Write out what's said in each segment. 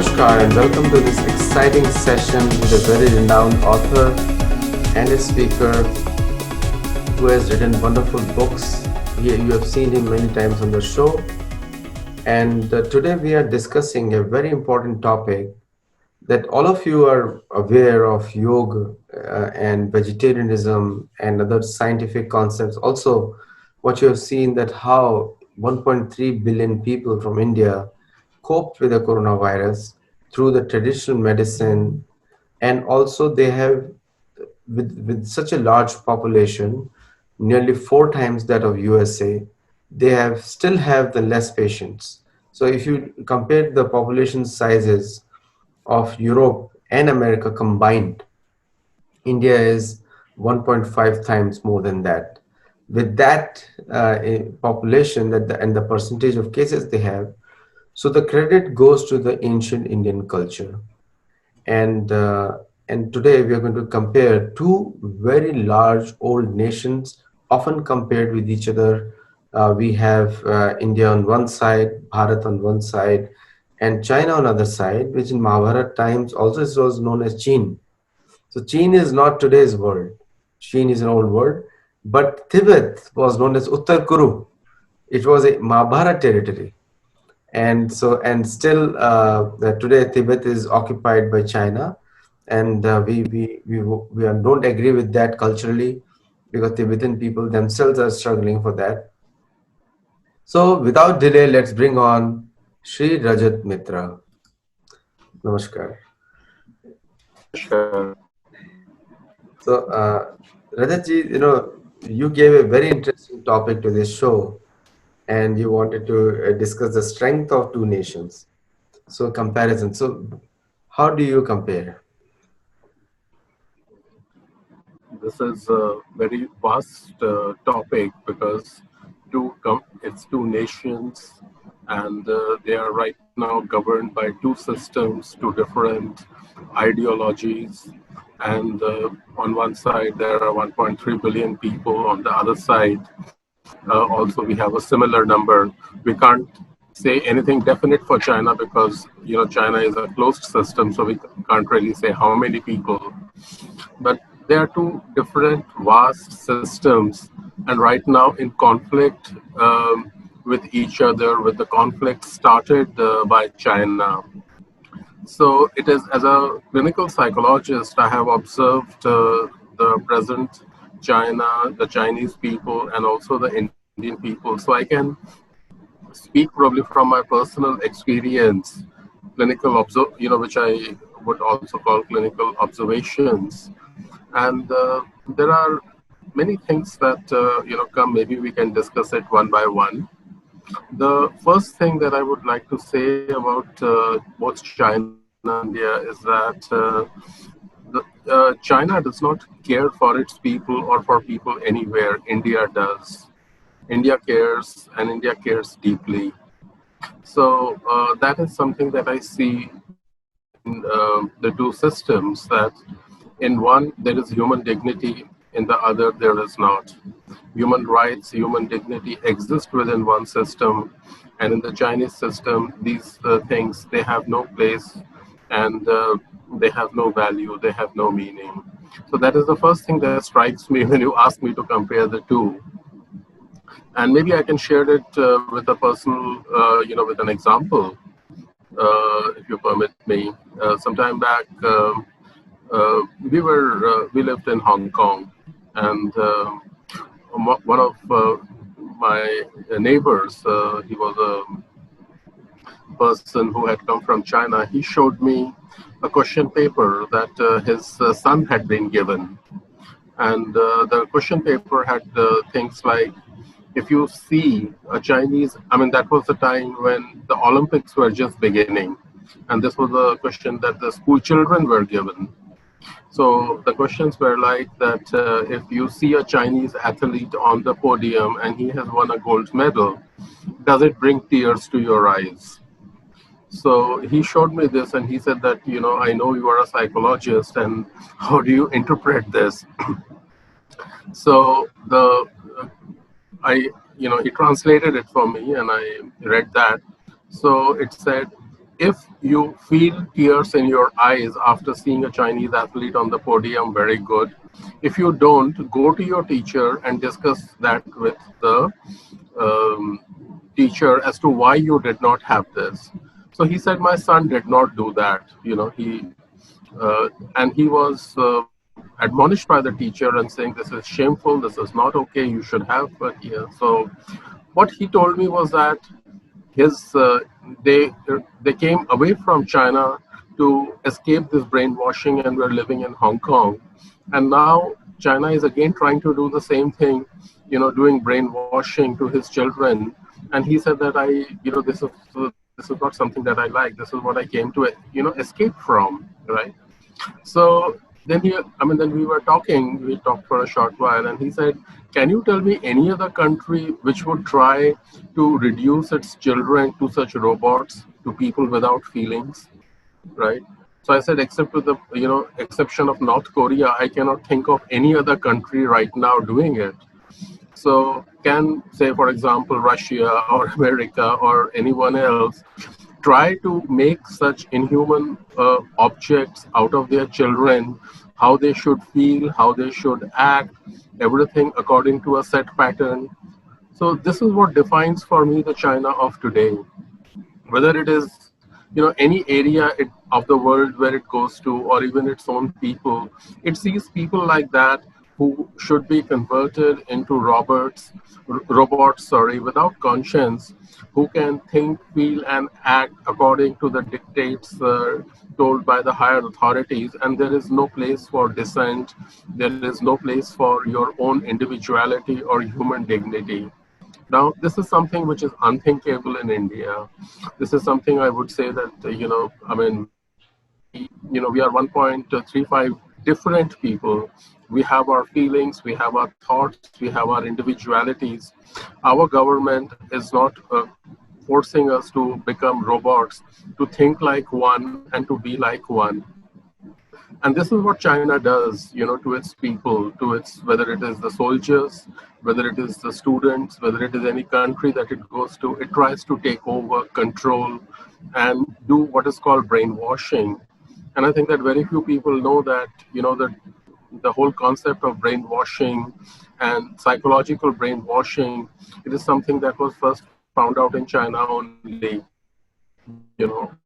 Namaskar and welcome to this exciting session with a very renowned author and a speaker who has written wonderful books. You have seen him many times on the show. And today we are discussing a very important topic that all of you are aware of yoga and vegetarianism and other scientific concepts. Also, what you have seen that how 1.3 billion people from India coped with the coronavirus through the traditional medicine, and also they have with such a large population, nearly four times that of USA, they have still have the less patients. So if you compare the population sizes of Europe and America combined, India is 1.5 times more than that. With that population and the percentage of cases they have, so the credit goes to the ancient Indian culture. And and today we are going to compare two very large old nations, often compared with each other. We have India on one side, Bharat on one side, and China on other side, which in Mahabharata times also was known as Chin. So Chin is not today's word. Chin is an old word, but Tibet was known as Uttar Kuru. It was a Mahabharata territory, and so and still today Tibet is occupied by China, and don't agree with that culturally because Tibetan people themselves are struggling for that. So without delay, let's bring on Sri Rajat Mitra. Namaskar. Namaskar. So Rajatji, you gave a very interesting topic to this show, and you wanted to discuss the strength of two nations. So comparison. So how do you compare? This is a very vast topic because it's two nations, and they are right now governed by two systems, two different ideologies. And on one side, there are 1.3 billion people. On the other side, also we have a similar number. We can't say anything definite for China because China is a closed system, so we can't really say how many people. But they are two different vast systems, and right now in conflict with each other, with the conflict started by China. So it is, as a clinical psychologist, I have observed the present China, the Chinese people, and also the Indian people. So I can speak probably from my personal experience, which I would also call clinical observations. And there are many things that come. Maybe we can discuss it one by one. The first thing that I would like to say about both China and India is that China does not care for its people or for people anywhere. India does. India cares, and India cares deeply. So that is something that I see in the two systems, that in one there is human dignity, in the other there is not. Human rights, human dignity exist within one system, and in the Chinese system, these things, they have no place, and they have no value, they have no meaning. So that is the first thing that strikes me when you ask me to compare the two. And maybe I can share it with a personal, with an example, if you permit me. Sometime back, we lived in Hong Kong, and one of my neighbors, he was a person who had come from China. He showed me a question paper that his son had been given, and the question paper had things like, if you see a Chinese, I mean, that was the time when the Olympics were just beginning, and this was a question that the school children were given. So the questions were like that: if you see a Chinese athlete on the podium and he has won a gold medal, does it bring tears to your eyes? So he showed me this, and he said that, I know you are a psychologist, and how do you interpret this? So he translated it for me, and I read that. So it said, if you feel tears in your eyes after seeing a Chinese athlete on the podium, very good. If you don't, go to your teacher and discuss that with the um, teacher as to why you did not have this. So he said, my son did not do that. And he was admonished by the teacher and saying, this is shameful, this is not okay, you should have. But yeah, so what he told me was that his they came away from China to escape this brainwashing and were living in Hong Kong, and now China is again trying to do the same thing, doing brainwashing to his children. And he said that this is not something that I like. This is what I came to escape from, right? So then we were talking, we talked for a short while, and he said, can you tell me any other country which would try to reduce its children to such robots, to people without feelings, right? So I said, except with the, exception of North Korea, I cannot think of any other country right now doing it. So can, say, for example, Russia or America or anyone else try to make such inhuman objects out of their children, how they should feel, how they should act, everything according to a set pattern. So this is what defines for me the China of today. Whether it is any area of the world where it goes to, or even its own people, it sees people like that who should be converted into robots, sorry, without conscience, who can think, feel, and act according to the dictates told by the higher authorities. And there is no place for dissent. There is no place for your own individuality or human dignity. Now, this is something which is unthinkable in India. This is something I would say that, we are 1.35 different people. We have our feelings, we have our thoughts, we have our individualities. Our government is not forcing us to become robots, to think like one and to be like one. And this is what China does, to its people, to its, whether it is the soldiers, whether it is the students, whether it is any country that it goes to, it tries to take over, control, and do what is called brainwashing. And I think that very few people know that, that the whole concept of brainwashing and psychological brainwashing, it is something that was first found out in China only,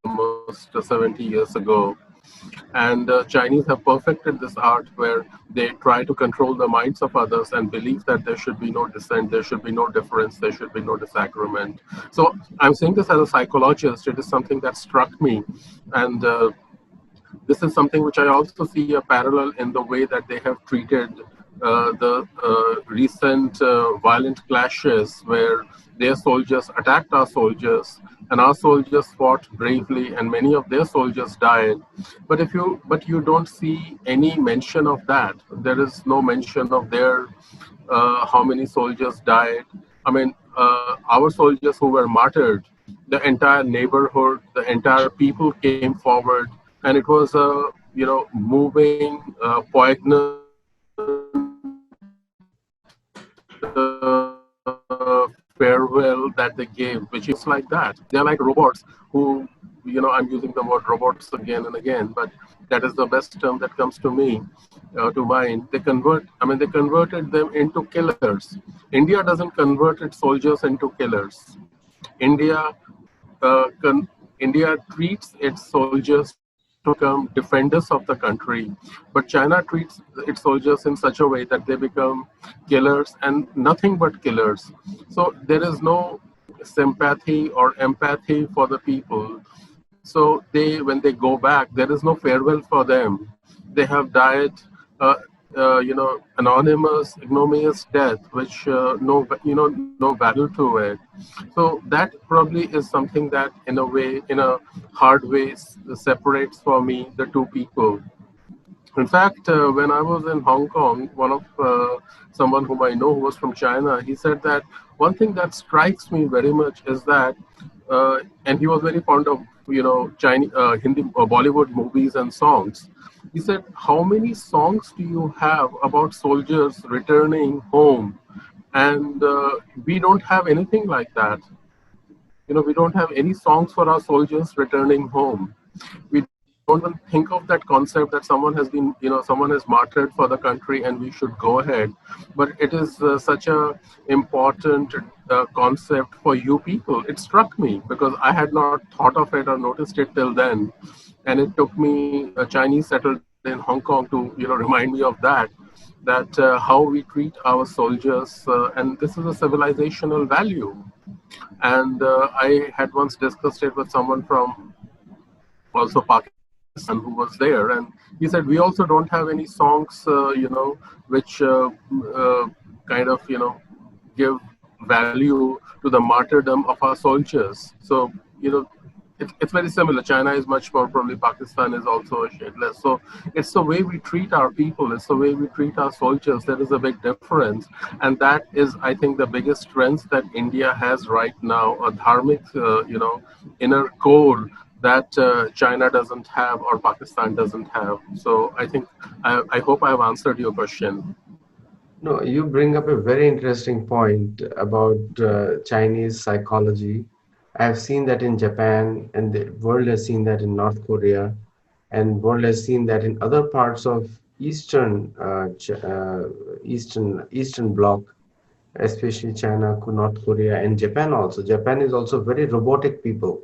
almost 70 years ago. And Chinese have perfected this art where they try to control the minds of others and believe that there should be no dissent, there should be no difference, there should be no disagreement. So I'm saying this as a psychologist. It is something that struck me. And this is something which I also see a parallel in the way that they have treated the recent violent clashes where their soldiers attacked our soldiers, and our soldiers fought bravely, and many of their soldiers died. But you don't see any mention of that. There is no mention of their how many soldiers died. Our soldiers who were martyred, the entire neighborhood, the entire people came forward, and it was a moving, poignant farewell that they gave, which is like that. They're like robots who, I'm using the word robots again and again, but that is the best term that comes to me, to mind. They converted them into killers. India doesn't convert its soldiers into killers. India India treats its soldiers to become defenders of the country, but China treats its soldiers in such a way that they become killers and nothing but killers. So there is no sympathy or empathy for the people. So when they go back, there is no farewell for them. They have died, uh, anonymous, ignominious death, which no value to it. So that probably is something that, in a hard way, separates for me the two people. In fact, when I was in Hong Kong, one of someone whom I know who was from China, he said that one thing that strikes me very much is that, and he was very fond of Chinese, Hindi, Bollywood movies and songs. He said, "How many songs do you have about soldiers returning home?" And we don't have anything like that. We don't have any songs for our soldiers returning home. We don't even think of that concept that someone has been, someone has martyred for the country and we should go ahead. But it is such a important concept for you people. It struck me because I had not thought of it or noticed it till then. And it took me a Chinese settled in Hong Kong to, remind me of that how we treat our soldiers, and this is a civilizational value. And I had once discussed it with someone from also Pakistan who was there, and he said we also don't have any songs, which kind of give value to the martyrdom of our soldiers. So it's very similar. China is much more, probably Pakistan is also a shade less. So it's the way we treat our people, it's the way we treat our soldiers. There is a big difference, and that is, I think, the biggest strength that India has right now, a dharmic, inner core that China doesn't have or Pakistan doesn't have. So I think I hope I've answered your question. No, you bring up a very interesting point about Chinese psychology. I have seen that in Japan, and the world has seen that in North Korea, and world has seen that in other parts of Eastern Bloc, especially China, North Korea, and Japan also. Japan is also very robotic people.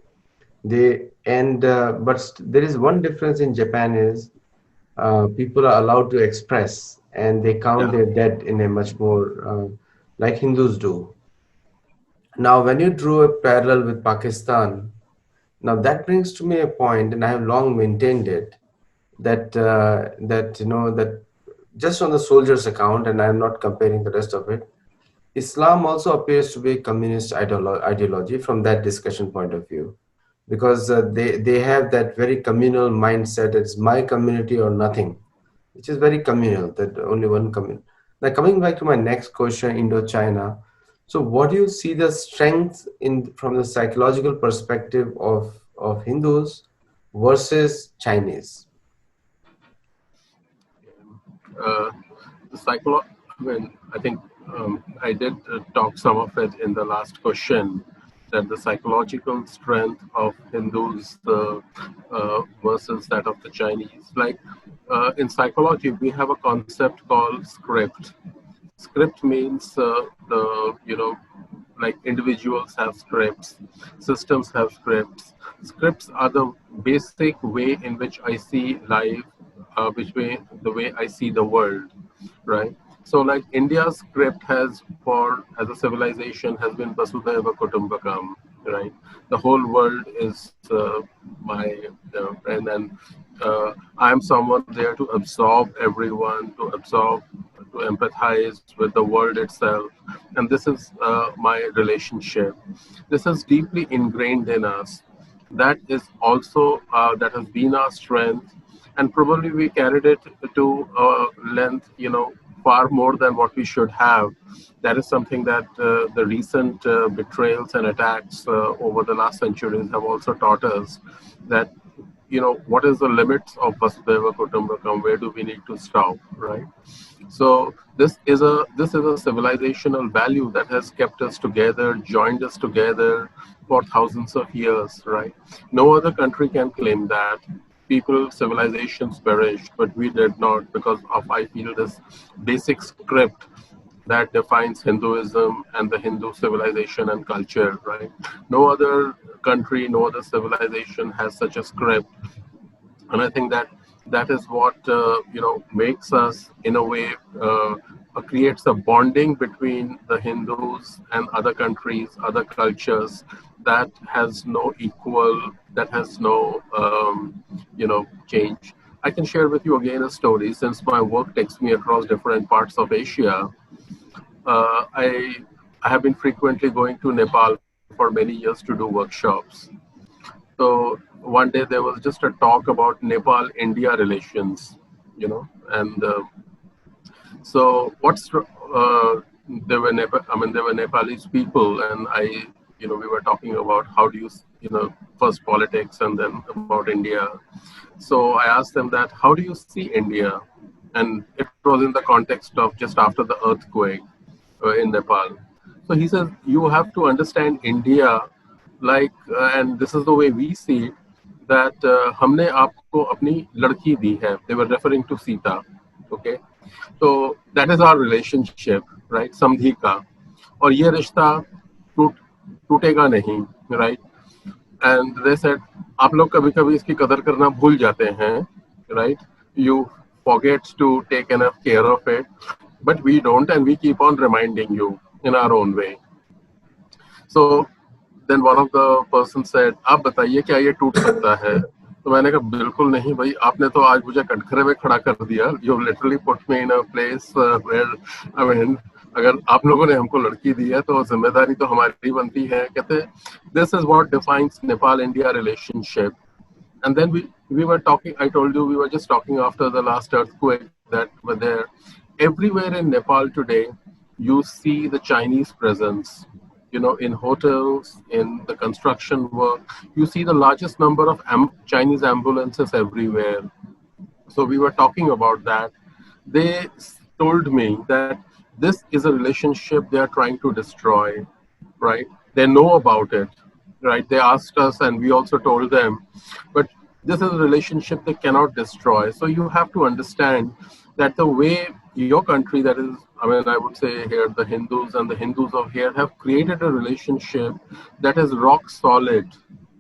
There is one difference in Japan is people are allowed to express, and they count Yeah. their dead in a much more like Hindus do. Now, when you drew a parallel with Pakistan, now that brings to me a point, and I have long maintained it, that just on the soldiers account, and I'm not comparing the rest of it, Islam also appears to be a communist ideology from that discussion point of view, because they have that very communal mindset. It's my community or nothing, which is very communal, that only one communal. Now, coming back to my next question, Indo-China. So, what do you see the strength in from the psychological perspective of Hindus versus Chinese? Uh, the I mean, I think I did talk some of it in the last question, that the psychological strength of Hindus versus that of the Chinese. Like in psychology, we have a concept called script. Script means like individuals have scripts, systems have scripts. Scripts are the basic way in which I see life, the way I see the world, right? So like India's script has, for as a civilization, has been Vasudhaiva Kutumbakam, right? The whole world is my friend, and I'm someone there to absorb everyone, to empathize with the world itself, and this is my relationship. This is deeply ingrained in us. That is also that has been our strength, and probably we carried it to length, far more than what we should have. That is something that the recent betrayals and attacks over the last centuries have also taught us, that what is the limits of Vasudhaiva Kutumbakam? Where do we need to stop, right? So this is a civilizational value that has kept us together, joined us together for thousands of years, right? No other country can claim that. People, civilizations perished, but we did not, because of, I feel, this basic script that defines Hinduism and the Hindu civilization and culture, right? No other country, no other civilization has such a script, and I think that that is what makes us, in a way, creates a bonding between the Hindus and other countries, other cultures, that has no equal, that has no change. I can share with you again a story. Since my work takes me across different parts of Asia, uh, I I have been frequently going to Nepal for many years to do workshops. So one day there was just a talk about Nepal-India relations, and so there were Nepalese people, and we were talking about how do you, first politics and then about India. So I asked them that, how do you see India? And it was in the context of just after the earthquake in Nepal. So he says, you have to understand India like, and this is the way we see it, that हमने आपको अपनी लड़की दी है. They were referring to Sita. Okay, so that is our relationship, right? समधी का. और ये रिश्ता टूट टूटेगा नहीं, right? And they said, आप लोग कभी कभी इसकी कदर करना भूल जाते हैं, right? You forget to take enough care of it, but we don't, and we keep on reminding you in our own way. So then one of the person said, आप बताइए क्या ये टूट सकता है? तो मैंने कहा बिल्कुल नहीं भाई, आपने तो आज मुझे कटघरे में खड़ा कर दिया. You literally put me in a place where, I mean, अगर आप लोगों ने हमको लड़की दी है तो जिम्मेदारी तो हमारी बनती है. कहते this is what defines Nepal India relationship. And then we were talking, I told you we were just talking after the last earthquake that were there. Everywhere in Nepal today, you see the Chinese presence. You know, in hotels, in the construction work, you see the largest number of Chinese ambulances everywhere. So we were talking about that. They told me that this is a relationship they are trying to destroy, right? They know about it, right? They asked us and we also told them, but this is a relationship they cannot destroy. So you have to understand that the way your country, that is, I mean, I would say here, the Hindus and the Hindus of here have created a relationship that is rock solid,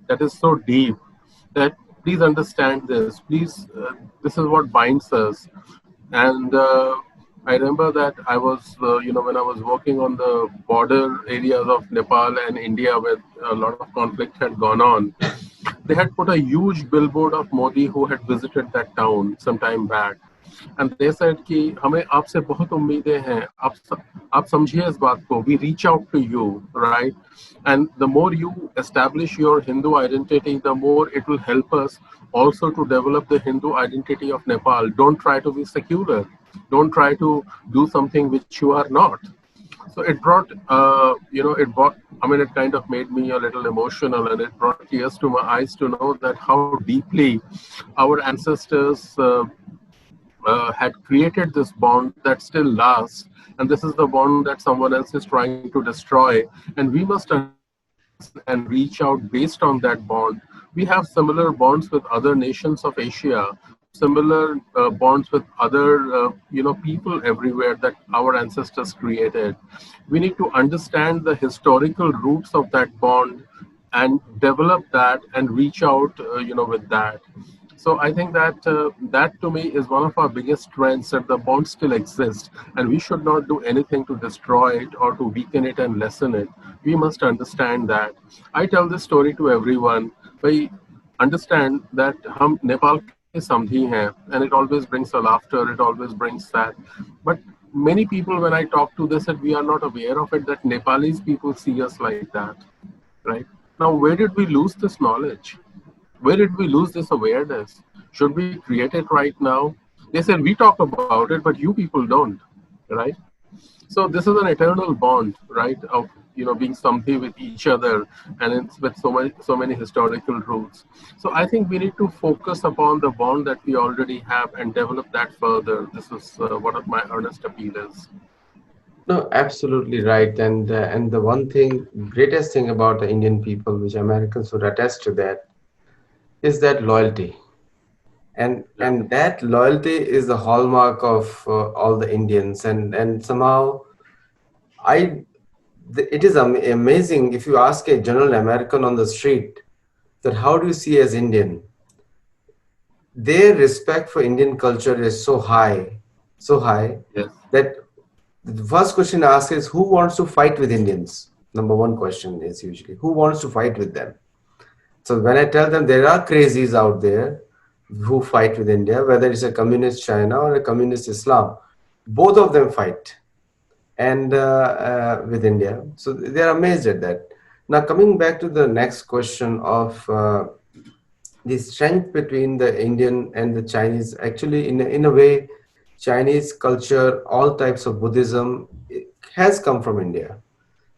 that is so deep, that please understand this. Please, this is what binds us. And I remember that I was, when I was working on the border areas of Nepal and India, where a lot of conflict had gone on, they had put a huge billboard of Modi who had visited that town some time back. And they said कि हमें आपसे बहुत उम्मीदें हैं, आप समझिए इस बात को. We reach out to you, right? And the more you establish your Hindu identity, the more it will help us also to develop the Hindu identity of Nepal. Don't try to be secular. Don't try to do something which you are not. So it brought, it kind of made me a little emotional, and it brought tears to my eyes to know that how deeply our ancestors had created this bond that still lasts, and this is the bond that someone else is trying to destroy. And we must understand and reach out based on that bond. We have similar bonds with other nations of Asia. We have similar bonds with other, people everywhere that our ancestors created. We need to understand the historical roots of that bond and develop that and reach out, with that. So I think that that to me is one of our biggest strengths, that the bond still exists, and we should not do anything to destroy it or to weaken it and lessen it. We must understand that. I tell this story to everyone. We understand that हम नेपाल के समधी हैं, and it always brings a laughter. It always brings that. But many people, when I talk to this, that we are not aware of it, that Nepalese people see us like that, right? Now, where did we lose this knowledge? Where did we lose this awareness? Should we create it right now? They said, we talk about it, but you people don't, right? So this is an eternal bond, right? Of, being something with each other, and it's with so many historical roots. So I think we need to focus upon the bond that we already have and develop that further. This is one of my earnest appeal is. No, absolutely right. And the one thing, greatest thing about the Indian people, which Americans would attest to that, is that loyalty. And that loyalty is the hallmark of all the Indians. And somehow, it is amazing if you ask a general American on the street that how do you see as Indian, their respect for Indian culture is so high Yes. that the first question asked is who wants to fight with Indians. Number one question is usually who wants to fight with them. So when I tell them there are crazies out there who fight with India, whether it's a communist China or a communist Islam, both of them fight and with India. So they're amazed at that. Now coming back to the next question of the strength between the Indian and the Chinese, actually in a way, Chinese culture, all types of Buddhism has come from India.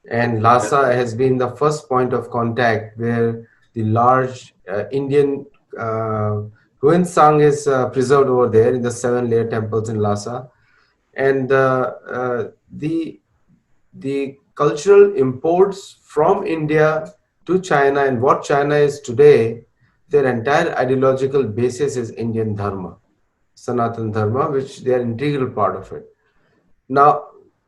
And Lhasa has been the first point of contact where the large Indian Huensang is preserved over there in the 7-layer temples in Lhasa. And the cultural imports from India to China and what China is today, their entire ideological basis is Indian Dharma, Sanatan Dharma, which they are integral part of it. Now,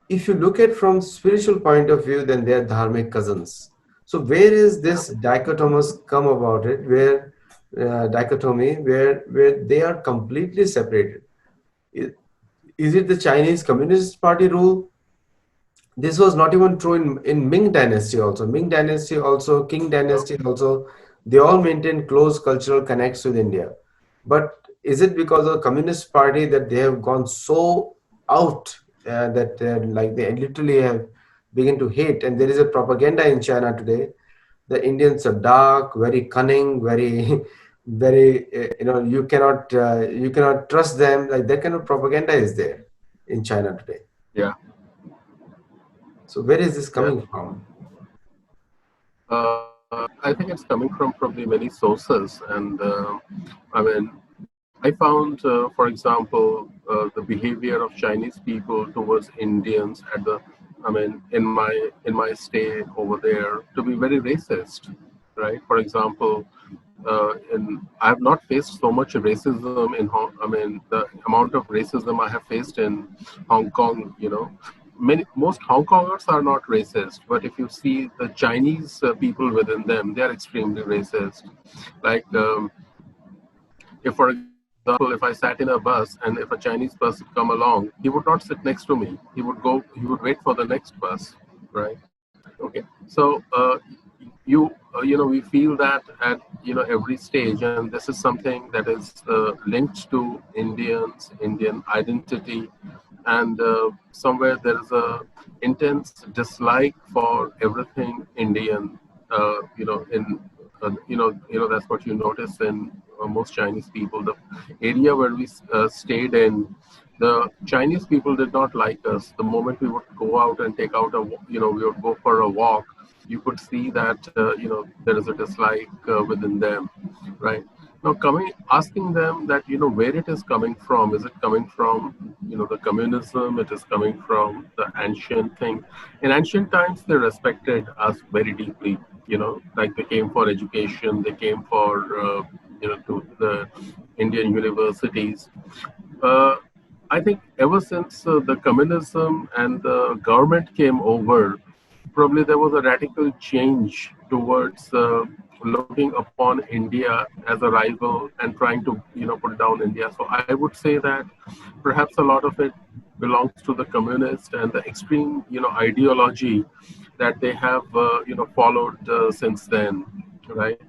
if you look at from spiritual point of view, then they are dharmic cousins. So where is Yeah, this dichotomous come about it? Where dichotomy where they are completely separated? I- Is it the Chinese Communist Party rule? This was not even true in Ming Dynasty also. Ming Dynasty also, King no, Dynasty also, they all maintained close cultural connects with India. But is it because of the Communist Party that they have gone so out that like they literally have begun to hate? And there is a propaganda in China today. The Indians are dark, very cunning, very, very. You cannot trust them. Like that kind of propaganda is there in China today. yeah, So where is this yeah. coming from? I think it's coming from probably many sources, and I mean, I found, for example, the behavior of Chinese people towards Indians in my stay over there to be very racist, right? For example, I have not faced so much racism in the amount of racism I have faced in Hong Kong, most Hong Kongers are not racist, but if you see the Chinese people within them, they are extremely racist. Like, if, for example, if I sat in a bus and if a Chinese bus would come along, he would not sit next to me. He would wait for the next bus, right? Okay, so we feel that at every stage, and this is something that is linked to Indian identity, and somewhere there is a intense dislike for everything Indian. In that's what you notice in most Chinese people. The area where we stayed in, the Chinese people did not like us. The moment we would go out and take out we would go for a walk, you could see that there is a dislike within them, right? Now, asking them that where it is coming from. Is it coming from the communism? It is coming from the ancient thing. In ancient times, they respected us very deeply. Like they came for education, they came for to the Indian universities. Uh, I think ever since the communism and the government came over, probably there was a radical change towards looking upon India as a rival and trying to put down India. So I would say that perhaps a lot of it belongs to the communist and the extreme ideology that they have followed since then, right?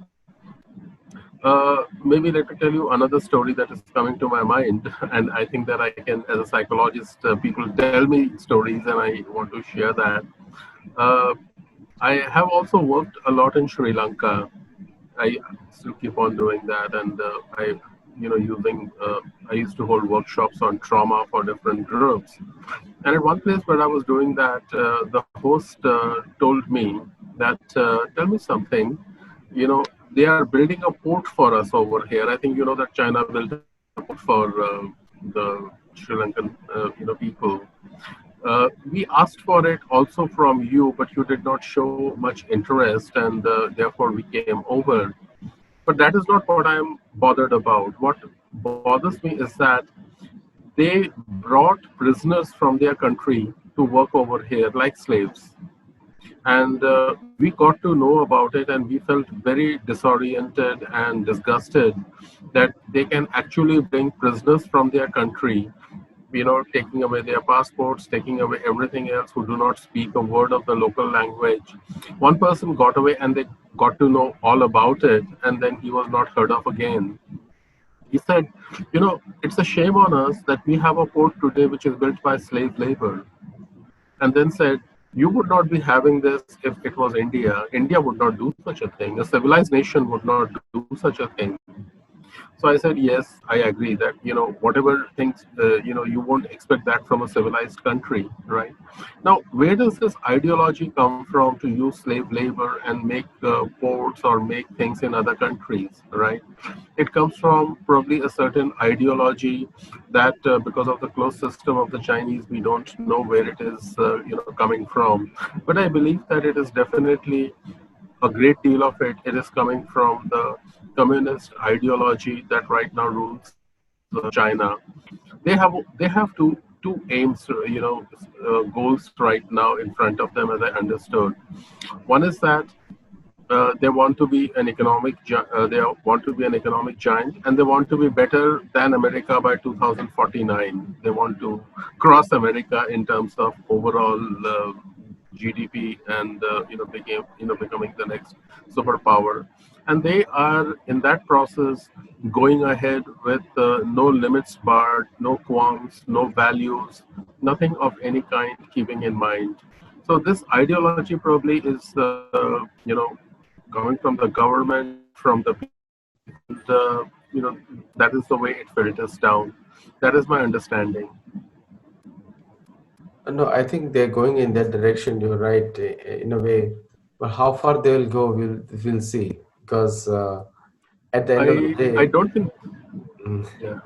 Maybe let me tell you another story that is coming to my mind, and I think that I can, as a psychologist, people tell me stories, and I want to share that. Uh, I have also worked a lot in Sri Lanka. I still keep on doing that, and I used to hold workshops on trauma for different groups. And at one place where I was doing that, the host told me that, tell me something, they are building a port for us over here. I think you know that China built a port for the Sri Lankan, people. We asked for it also from you, but you did not show much interest, and therefore we came over. But that is not what I am bothered about. What bothers me is that they brought prisoners from their country to work over here like slaves. And we got to know about it, and we felt very disoriented and disgusted that they can actually bring prisoners from their country, taking away their passports, taking away everything else, who do not speak a word of the local language. One person got away and they got to know all about it, and then he was not heard of again. He said, it's a shame on us that we have a port today which is built by slave labor. And then said, you would not be having this if it was India. India would not do such a thing. A civilized nation would not do such a thing. So I said, yes, I agree that, whatever things, you won't expect that from a civilized country, right? Now, where does this ideology come from to use slave labor and make ports or make things in other countries, right? It comes from probably a certain ideology that because of the closed system of the Chinese, we don't know where it is, coming from. But I believe that it is definitely a great deal of it is coming from the communist ideology that right now rules China. They have two aims, goals right now in front of them, as I understood. One is that they want to be an they want to be an economic giant, and they want to be better than America by 2049. They want to cross America in terms of overall GDP, and becoming the next superpower. And they are in that process going ahead with no limits barred, no qualms, no values, nothing of any kind keeping in mind. So this ideology probably is, coming from the government, from the people, and that is the way it filters down. That is my understanding. No, I think they're going in that direction. You're right, in a way. But how far they will go, we'll see. Because at the end of the I day, don't think, mm, yeah,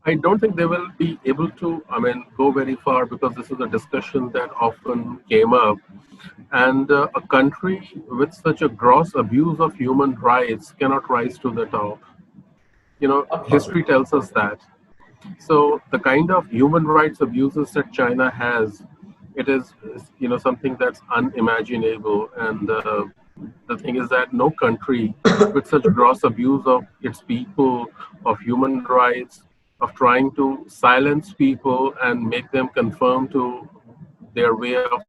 I don't think they will be able to, I mean, go very far, because this is a discussion that often came up. And a country with such a gross abuse of human rights cannot rise to the top. not History possible. tells us that. So the kind of human rights abuses that China has, it is, something that's unimaginable. And the thing is that no country with such gross abuse of its people, of human rights, of trying to silence people and make them conform to their way of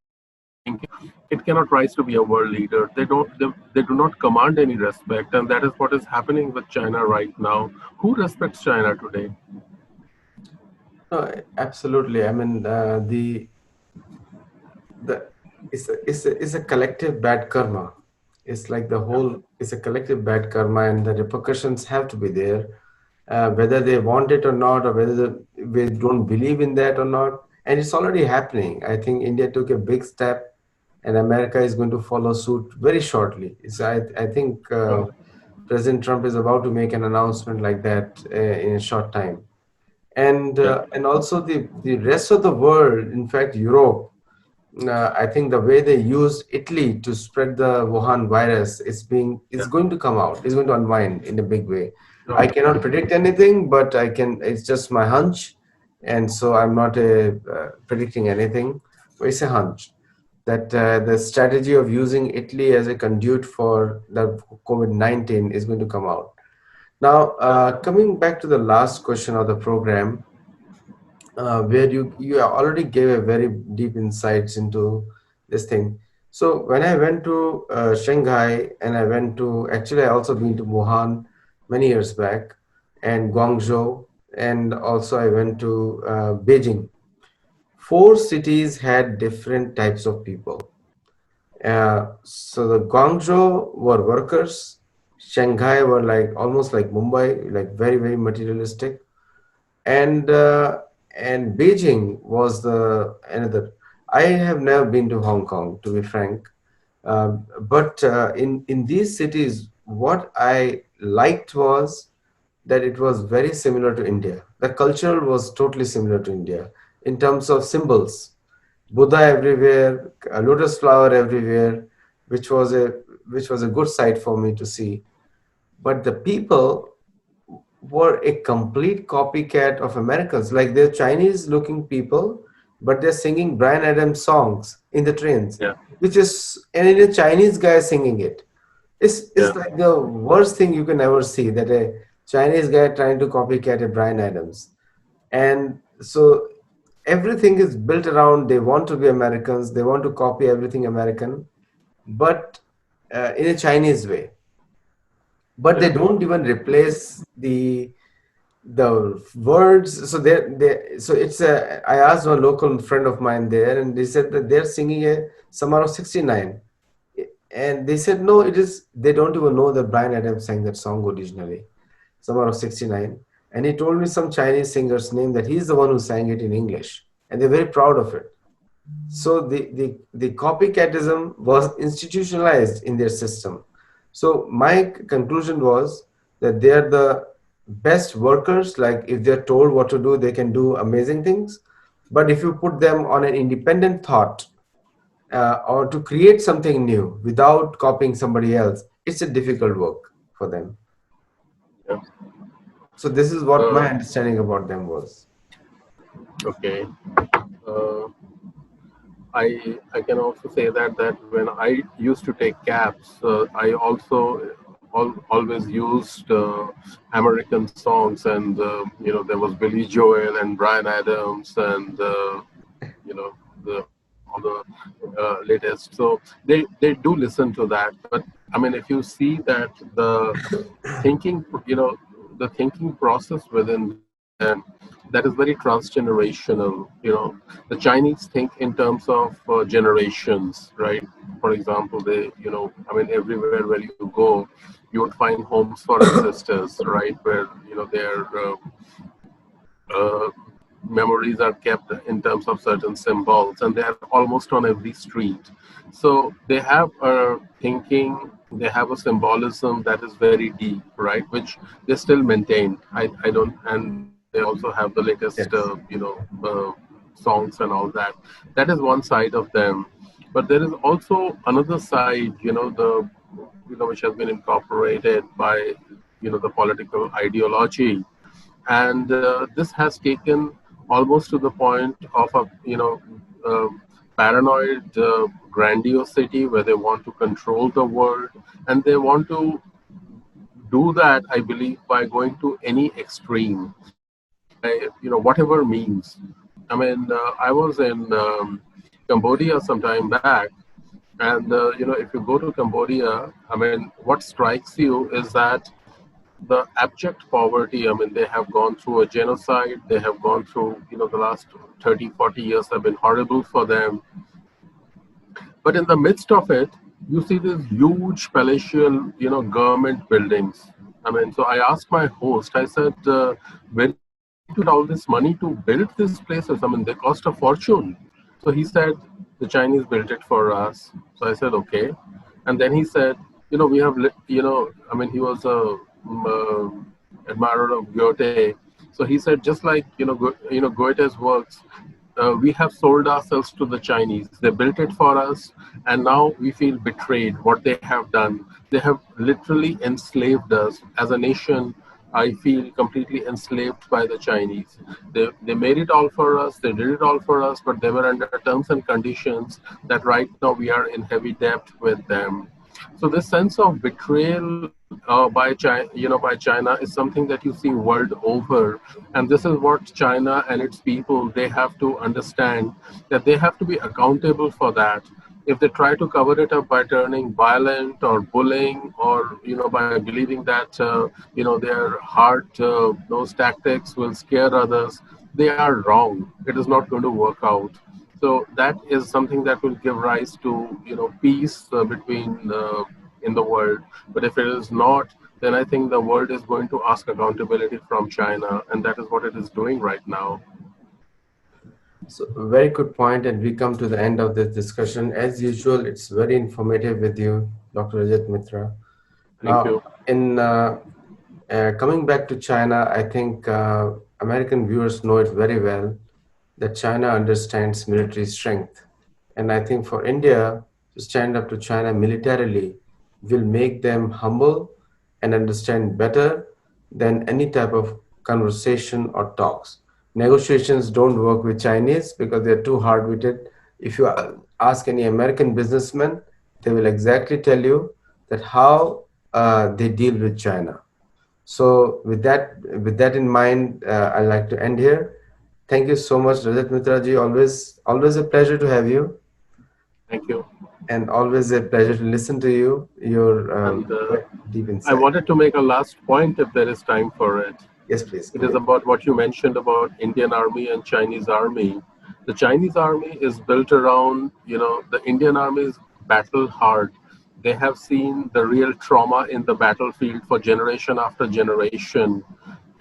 thinking, it cannot rise to be a world leader. They do not command any respect, and that is what is happening with China right now. Who respects China today? No, absolutely. I mean, the it's a collective bad karma. It's like the Yeah, whole. It's a collective bad karma, and the repercussions have to be there, whether they want it or not, or whether they don't believe in that or not. And it's already happening. I think India took a big step, and America is going to follow suit very shortly. I think sure. President Trump is about to make an announcement like that in a short time. Yeah, And also the rest of the world, in fact Europe, I think the way they use Italy to spread the Wuhan virus is yeah, going to come out. Is going to unwind in a big way. I sure. cannot predict anything, but I can. It's just my hunch, and so I'm not predicting anything. But it's a hunch that the strategy of using Italy as a conduit for the COVID-19 is going to come out. Now, Yeah, coming back to the last question of the program, where you already gave a very deep insights into this thing. So when I went to Shanghai, and I went to, actually I also been to Wuhan many years back, and Guangzhou, and also I went to Beijing. Four cities had different types of people. So the Guangzhou were workers, Shanghai were like almost like Mumbai, like very very materialistic, and Beijing was the another. I have never been to Hong Kong, to be frank, but in these cities, what I liked was that it was very similar to India. The culture was totally similar to India in terms of symbols. Buddha everywhere, a lotus flower everywhere, which was a which was a good sight for me to see. But the people were a complete copycat of Americans. Like they're Chinese looking people, but they're singing Brian Adams songs in the trains, yeah, which is and it's a Chinese guy singing it. It's yeah, like the worst thing you can ever see, that a Chinese guy trying to copycat a Brian Adams. And so everything is built around they want to be Americans, they want to copy everything American, but in a Chinese way. But they yeah, don't even replace the words. So they so it's a I asked one local friend of mine there, and they said that they're singing a Summer of 69, and they said no, it is they don't even know that Brian Adams sang that song originally, Summer of 69. And he told me some Chinese singer's name, that he's the one who sang it in English, and they're very proud of it. So the copycatism was institutionalized in their system. So my conclusion was that they are the best workers. Like if they're told what to do, they can do amazing things. But if you put them on an independent thought, or to create something new without copying somebody else, it's a difficult work for them. Yeah. So this is what my Uh, understanding about them was. okay. Uh, I can also say that when I used to take cabs, I also always used American songs, and there was Billy Joel and Brian Adams, and all the latest. So they do listen to that. But I mean, if you see that the thinking, the thinking process within them, that is very transgenerational. The Chinese think in terms of generations, right? For example, I mean, everywhere where you go, you would find homes for ancestors, right? Where their uh, memories are kept in terms of certain symbols, and they are almost on every street. So they have a thinking, they have a symbolism that is very deep, right? Which they still maintain. I don't, and they also have the latest, Yes. songs and all that. That is one side of them. But there is also another side, which has been incorporated by, the political ideology, and this has taken almost to the point of a uh, paranoid grandiosity where they want to control the world, and they want to do that, I believe, by going to any extreme, by whatever means. I mean, I was in Cambodia some time back, and if you go to Cambodia, I mean, what strikes you is that the abject poverty. I mean, they have gone through a genocide. They have gone through, the last 30, 40 years have been horrible for them. But in the midst of it, you see these huge palatial, government buildings. I mean, so I asked my host, I said, where did you get all this money to build these places? I mean, they cost a fortune. So he said, the Chinese built it for us. So I said, okay. And then he said, we have, I mean, he was a admirer of Goethe. So he said, just like, Goethe's works, we have sold ourselves to the Chinese. They built it for us, and now we feel betrayed. What they have done, they have literally enslaved us as a nation. I feel completely enslaved by the Chinese. They made it all for us. They did it all for us, but they were under terms and conditions that right now we are in heavy debt with them. So this sense of betrayal by China is something that you see world over, and this is what China and its people, they have to understand, that they have to be accountable for that. If they try to cover it up by turning violent or bullying, or by believing that their hard those tactics will scare others, they are wrong. It is not going to work out. So that is something that will give rise to peace between in the world. But if it is not, then I think the world is going to ask accountability from China, and that is what it is doing right now. So very good point, and we come to the end of this discussion. As usual, it's very informative with you, Dr. Rajat Mitra. Thank Now, you. in coming back to China, I think American viewers know it very well that China understands military strength. And I think for India to stand up to China militarily will make them humble and understand better than any type of conversation or talks. Negotiations don't work with Chinese because they're too hard-witted. If you ask any American businessman, they will exactly tell you that how they deal with China. So with that in mind, I'd like to end here. Thank you so much, Rajat Mitra ji. Always a pleasure to have you, Thank you. and always a pleasure to listen to you. Your And deep I insight. wanted to make a last point if there is time for it. Yes, please It go is ahead. about what you mentioned about Indian Army and Chinese Army. The Chinese Army is built around, the Indian Army is battle hard. They have seen the real trauma in the battlefield for generation after generation,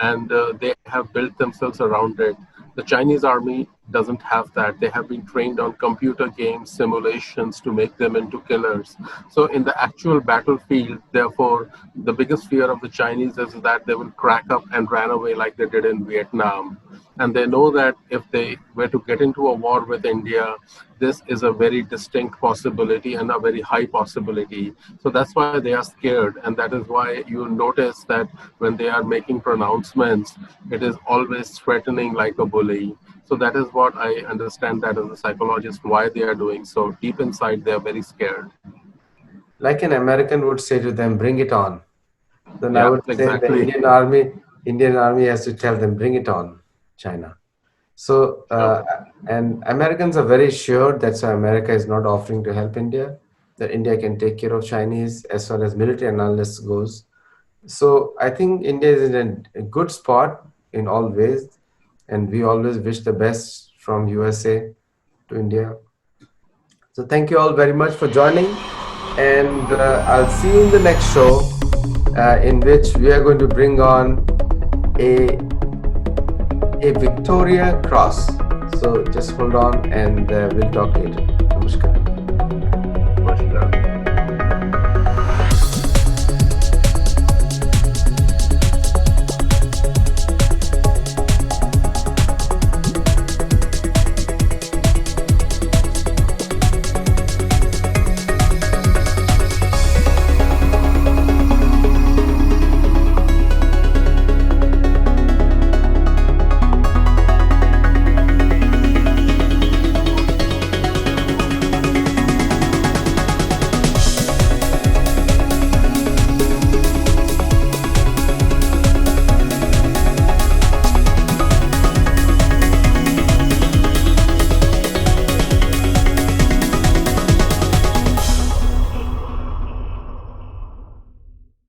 and they have built themselves around it. The Chinese Army doesn't have that. They have been trained on computer games, simulations to make them into killers. So in the actual battlefield, therefore, the biggest fear of the Chinese is that they will crack up and ran away like they did in Vietnam. And they know that if they were to get into a war with India, this is a very distinct possibility and a very high possibility. So that's why they are scared. And that is why you notice that when they are making pronouncements, it is always threatening like a bully. So that is what I understand that as a psychologist, why they are doing so. Deep inside, they are very scared. Like an American would say to them, bring it on. Then I Yeah, would say the exactly. Indian army has to tell them, bring it on, China. So, Sure. and Americans are very sure that's why America is not offering to help India, that India can take care of Chinese as far as military analysis goes. So I think India is in a good spot in all ways, and we always wish the best from USA to India. So thank you all very much for joining, and I'll see you in the next show, in which we are going to bring on a a Victoria Cross. So just hold on, and we'll talk later. Namaskar.